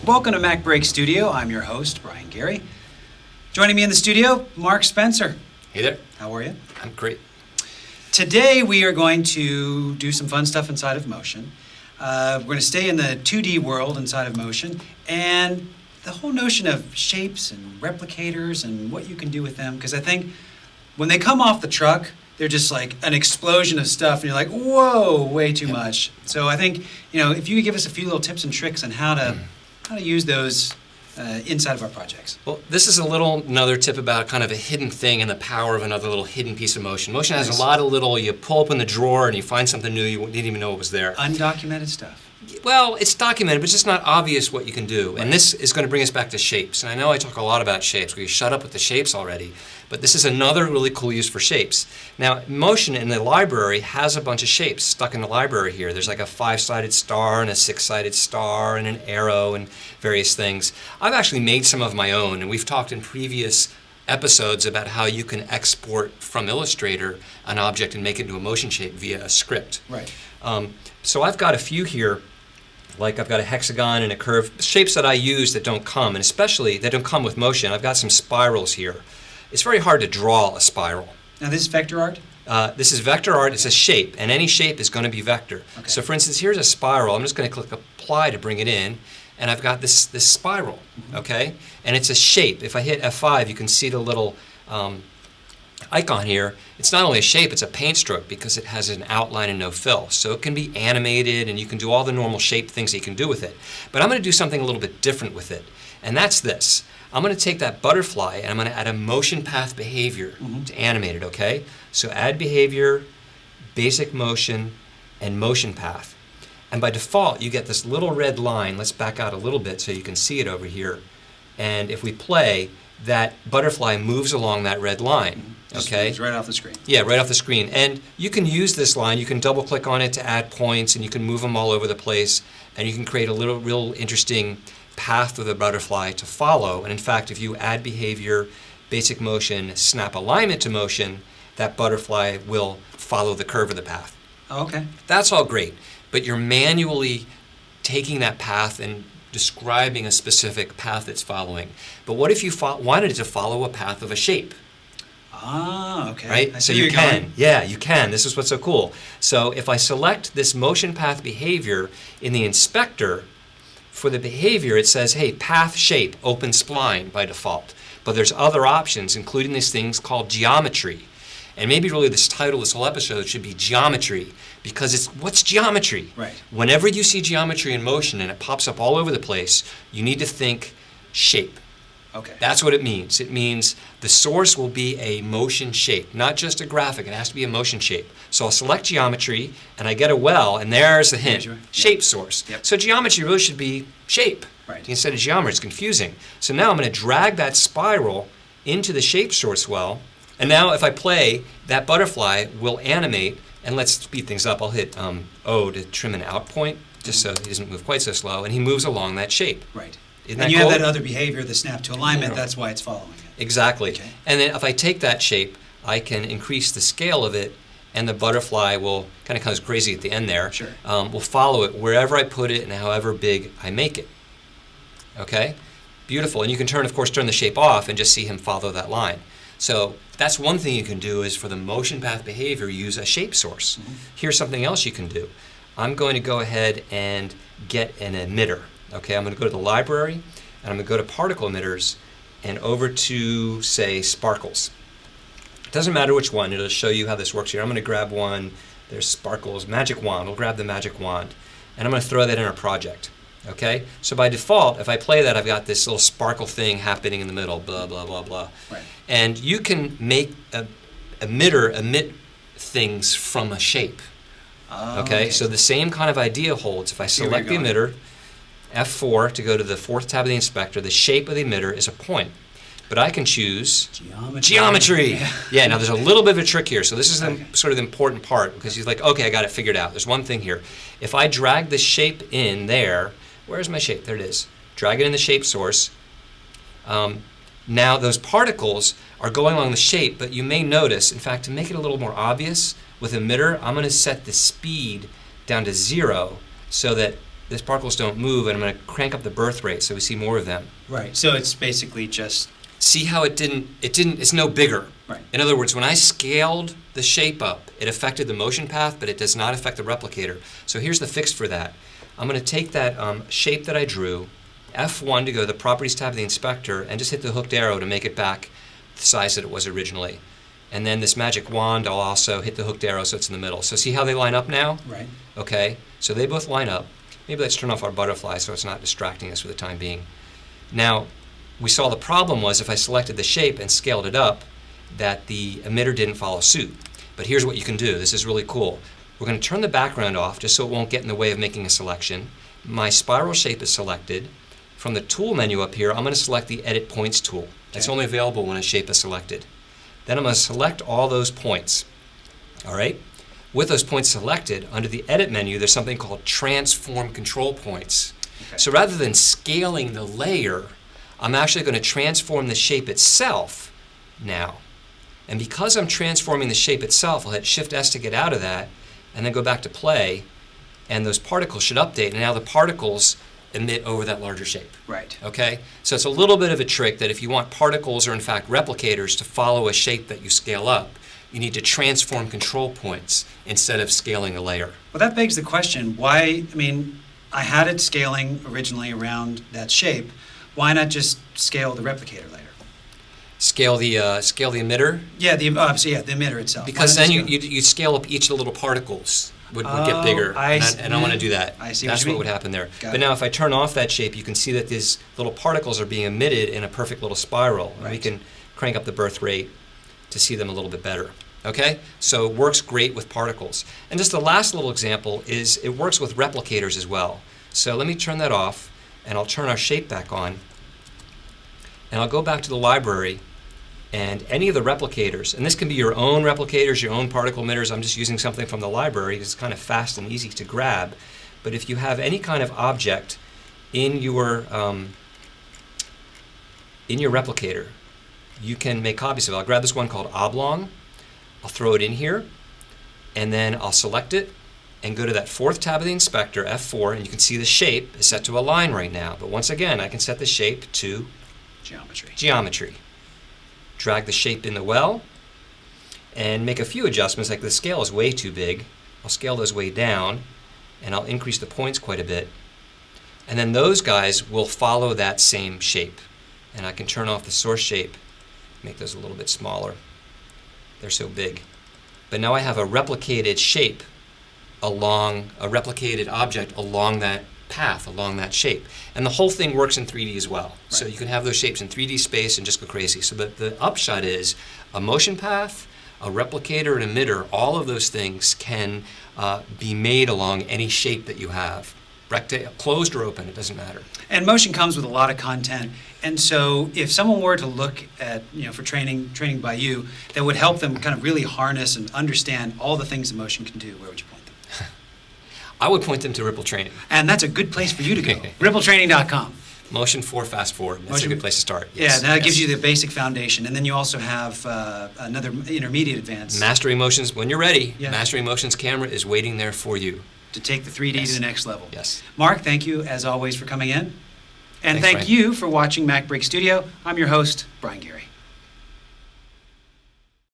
Welcome to Mac Break Studio. I'm your host, Brian Gary. Joining me in the studio, Mark Spencer. Hey there. How are you? I'm great. Today we are going to do some fun stuff inside of Motion. We're going to stay in the 2D world inside of Motion, and the whole notion of shapes and replicators and what you can do with them, because I think when they come off the truck, they're just like an explosion of stuff, and you're like, whoa, way too much. So I think, if you could give us a few little tips and tricks on how to use those inside of our projects. Well, this is another tip about kind of a hidden thing and the power of another little hidden piece of Motion. Motion has a lot of you pull open the drawer and you find something new you didn't even know it was there. Undocumented stuff. Well, it's documented, but it's just not obvious what you can do. Right. And this is going to bring us back to shapes. And I know I talk a lot about shapes. We shut up with the shapes already. But this is another really cool use for shapes. Now, Motion in the library has a bunch of shapes stuck in the library here. There's like a 5-sided star and a 6-sided star and an arrow and various things. I've actually made some of my own, and we've talked in previous episodes about how you can export from Illustrator an object and make it into a motion shape via a script. Right. So I've got a few here. Like I've got a hexagon and a curve, shapes that I use that don't come, and especially that don't come with Motion. I've got some spirals here. It's very hard to draw a spiral. Now this is vector art? This is vector art. It's a shape, and any shape is going to be vector. Okay. So for instance, here's a spiral. I'm just going to click apply to bring it in, and I've got this spiral, okay? And it's a shape. If I hit F5, you can see the little icon here. It's not only a shape, it's a paint stroke because it has an outline and no fill. So it can be animated and you can do all the normal shape things that you can do with it. But I'm going to do something a little bit different with it. And that's this. I'm going to take that butterfly and I'm going to add a motion path behavior to animate it, okay? So add behavior, basic motion, and motion path. And by default, you get this little red line. Let's back out a little bit so you can see it over here. And if we play, that butterfly moves along that red line. Okay? It's right off the screen. Yeah, right off the screen. And you can use this line, you can double click on it to add points, and you can move them all over the place, and you can create a real interesting path for the butterfly to follow. And in fact, if you add behavior, basic motion, snap alignment to motion, that butterfly will follow the curve of the path. Oh, okay. That's all great, but you're manually taking that path and describing a specific path it's following. But what if you wanted it to follow a path of a shape? Ah, okay. Right? So you can. Yeah, you can. This is what's so cool. So if I select this motion path behavior in the inspector, for the behavior it says, hey, path shape, open spline by default. But there's other options, including these things called geometry. And maybe really this title of this whole episode should be geometry, because what's geometry? Right. Whenever you see geometry in Motion and it pops up all over the place, you need to think shape. Okay. That's what it means. It means the source will be a motion shape, not just a graphic. It has to be a motion shape. So I'll select geometry, and I get a well, and there's the hint, shape source. Yep. So geometry really should be shape. Right. Instead of geometry, it's confusing. So now I'm going to drag that spiral into the shape source well, and now if I play, that butterfly will animate, and let's speed things up. I'll hit O to trim an out point, just so he doesn't move quite so slow, and he moves along that shape. Right. Isn't And that you cool? have that other behavior, the snap to alignment, that's why it's following it. Exactly. Okay. And then if I take that shape, I can increase the scale of it, and the butterfly will kind of comes crazy at the end there. Sure. Will follow it wherever I put it and however big I make it. Okay? Beautiful. And you can turn the shape off and just see him follow that line. So that's one thing you can do is for the motion path behavior, use a shape source. Here's something else you can do. I'm going to go ahead and get an emitter. Okay, I'm going to go to the library, and I'm going to go to particle emitters, and over to, say, sparkles. It doesn't matter which one, it'll show you how this works here. I'm going to grab one, there's sparkles, magic wand, we'll grab the magic wand, and I'm going to throw that in our project. Okay, so by default, if I play that, I've got this little sparkle thing happening in the middle, blah, blah, blah, blah. Right. And you can make a emitter emit things from a shape. Okay, so the same kind of idea holds. If I select the emitter, F4 to go to the fourth tab of the inspector, the shape of the emitter is a point. But I can choose geometry. Yeah, now there's a little bit of a trick here. So this is sort of the important part, because he's like, okay, I got it figured out. There's one thing here. If I drag the shape in there, where's my shape? There it is. Drag it in the shape source. Now those particles are going along the shape, but you may notice, in fact, to make it a little more obvious, with emitter, I'm going to set the speed down to 0 so that these particles don't move, and I'm going to crank up the birth rate so we see more of them. Right. So it's basically just... See how it's no bigger. Right. In other words, when I scaled the shape up, it affected the motion path, but it does not affect the replicator. So here's the fix for that. I'm going to take that shape that I drew, F1 to go to the Properties tab of the inspector, and just hit the hooked arrow to make it back the size that it was originally. And then this magic wand, I'll also hit the hooked arrow so it's in the middle. So see how they line up now? Right. Okay, so they both line up. Maybe let's turn off our butterfly so it's not distracting us for the time being. Now, we saw the problem was if I selected the shape and scaled it up, that the emitter didn't follow suit. But here's what you can do. This is really cool. We're going to turn the background off just so it won't get in the way of making a selection. My spiral shape is selected. From the tool menu up here, I'm going to select the Edit Points tool. That's only available when a shape is selected. Then I'm going to select all those points. All right? With those points selected, under the Edit menu, there's something called Transform Control Points. Okay. So rather than scaling the layer, I'm actually going to transform the shape itself now. And because I'm transforming the shape itself, I'll hit Shift-S to get out of that, and then go back to play, and those particles should update, and now the particles emit over that larger shape. Right. Okay? So it's a little bit of a trick that if you want particles, or in fact replicators, to follow a shape that you scale up, you need to transform control points instead of scaling a layer. Well, that begs the question, why, I mean, I had it scaling originally around that shape. Why not just scale the replicator later? Scale the emitter? Yeah, the emitter itself. Because then you scale up each of the little particles would get bigger, and I want to do that. I see. That's what would happen there. Got But it. now if I turn off that shape, you can see that these little particles are being emitted in a perfect little spiral. And we Right. can crank up the birth rate to see them a little bit better. Okay? So it works great with particles. And just the last little example is it works with replicators as well. So let me turn that off, and I'll turn our shape back on. And I'll go back to the library, and any of the replicators, and this can be your own replicators, your own particle emitters. I'm just using something from the library. It's kind of fast and easy to grab. But if you have any kind of object in your replicator, you can make copies of it. I'll grab this one called oblong. I'll throw it in here, and then I'll select it and go to that fourth tab of the inspector, F4, and you can see the shape is set to a line right now. But once again, I can set the shape to geometry. Drag the shape in the well and make a few adjustments, like the scale is way too big. I'll scale those way down, and I'll increase the points quite a bit. And then those guys will follow that same shape. And I can turn off the source shape, make those a little bit smaller. They're so big. But now I have a replicated shape along, a replicated object along that path, along that shape. And the whole thing works in 3D as well. Right. So you can have those shapes in 3D space and just go crazy. So the upshot is a motion path, a replicator, an emitter, all of those things can be made along any shape that you have. Closed or open, it doesn't matter. And motion comes with a lot of content. And so if someone were to look at, for training by you, that would help them kind of really harness and understand all the things that motion can do, where would you point them? I would point them to Ripple Training. And that's a good place for you to go. RippleTraining.com. Motion 4 Fast Forward. That's a good place to start. Yes. Yeah, that gives you the basic foundation. And then you also have another intermediate advance. Mastery Motions, when you're ready, Yeah. Mastery Motions camera is waiting there for you. To take the 3D to the next level. Yes. Mark, thank you as always for coming in. And Thanks, thank Brian. you for watching MacBreak Studio. I'm your host, Brian Geary.